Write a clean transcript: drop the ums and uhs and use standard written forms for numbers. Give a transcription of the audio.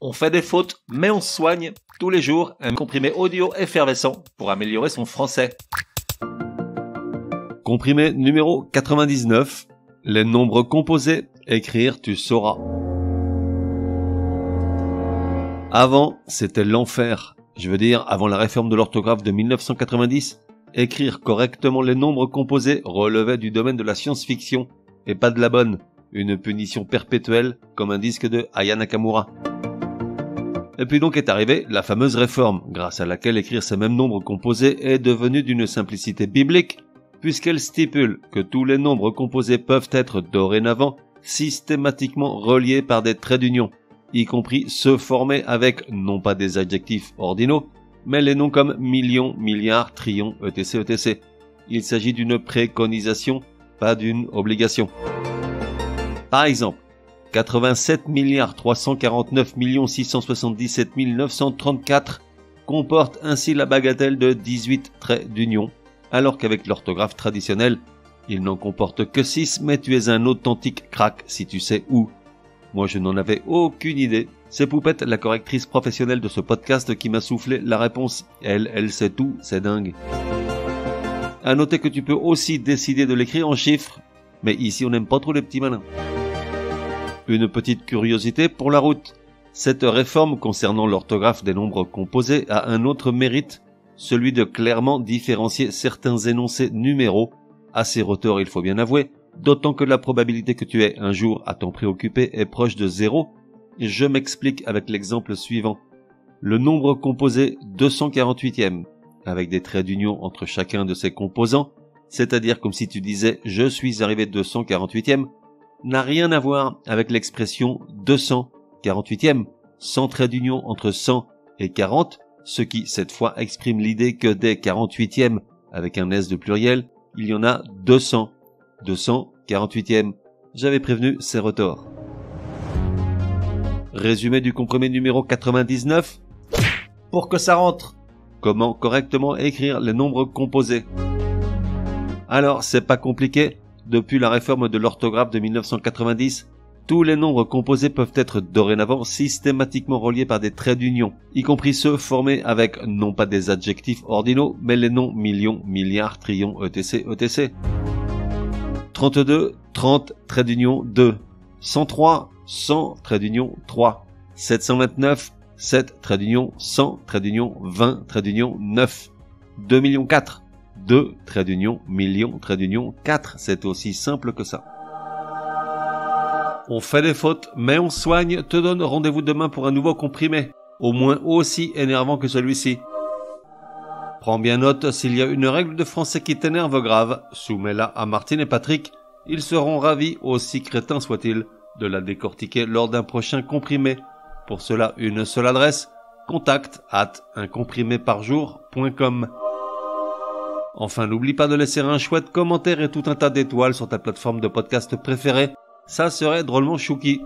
On fait des fautes, mais on soigne. Tous les jours, un comprimé audio effervescent pour améliorer son français. Comprimé numéro 99. Les nombres composés, écrire tu sauras. Avant, c'était l'enfer. Je veux dire, avant la réforme de l'orthographe de 1990, écrire correctement les nombres composés relevait du domaine de la science-fiction, et pas de la bonne, une punition perpétuelle comme un disque de Aya Nakamura. Et puis donc est arrivée la fameuse réforme, grâce à laquelle écrire ces mêmes nombres composés est devenu d'une simplicité biblique, puisqu'elle stipule que tous les nombres composés peuvent être dorénavant systématiquement reliés par des traits d'union, y compris ceux formés avec non pas des adjectifs ordinaux, mais les noms comme million, milliard, trillion, etc., etc. Il s'agit d'une préconisation, pas d'une obligation. Par exemple, 87 349 677 934 comporte ainsi la bagatelle de 18 traits d'union, alors qu'avec l'orthographe traditionnelle, il n'en comporte que 6, mais tu es un authentique crack si tu sais où. Moi je n'en avais aucune idée. C'est Poupette, la correctrice professionnelle de ce podcast, qui m'a soufflé la réponse. Elle sait tout, c'est dingue. À noter que tu peux aussi décider de l'écrire en chiffres, mais ici on n'aime pas trop les petits malins. Une petite curiosité pour la route. Cette réforme concernant l'orthographe des nombres composés a un autre mérite, celui de clairement différencier certains énoncés numéraux, assez retors il faut bien avouer, d'autant que la probabilité que tu aies un jour à t'en préoccuper est proche de 0. Je m'explique avec l'exemple suivant. Le nombre composé 248e, avec des traits d'union entre chacun de ses composants, c'est-à-dire comme si tu disais « je suis arrivé 248e », n'a rien à voir avec l'expression 248e, sans trait d'union entre 100 et 40, ce qui, cette fois, exprime l'idée que des 48e, avec un S de pluriel, il y en a 200. 248e. J'avais prévenu, c'est retors. Résumé du comprimé numéro 99. Pour que ça rentre. Comment correctement écrire les nombres composés? Alors, c'est pas compliqué. Depuis la réforme de l'orthographe de 1990, tous les nombres composés peuvent être dorénavant systématiquement reliés par des traits d'union, y compris ceux formés avec non pas des adjectifs ordinaux, mais les noms million, milliard, trillion, etc., etc. 32, 30, trait d'union 2. 103, 100, trait d'union 3. 729, 7, trait d'union 100, trait d'union 20, trait d'union 9. 2 millions 4. 2, trait d'union, million, trait d'union, 4. C'est aussi simple que ça. On fait des fautes, mais on soigne. Te donne rendez-vous demain pour un nouveau comprimé, au moins aussi énervant que celui-ci. Prends bien note, s'il y a une règle de français qui t'énerve grave, soumets-la à Martine et Patrick. Ils seront ravis, aussi crétins soient-ils, de la décortiquer lors d'un prochain comprimé. Pour cela, une seule adresse, contact@uncompriméparjour.com. Enfin, n'oublie pas de laisser un chouette commentaire et tout un tas d'étoiles sur ta plateforme de podcast préférée. Ça serait drôlement chouki.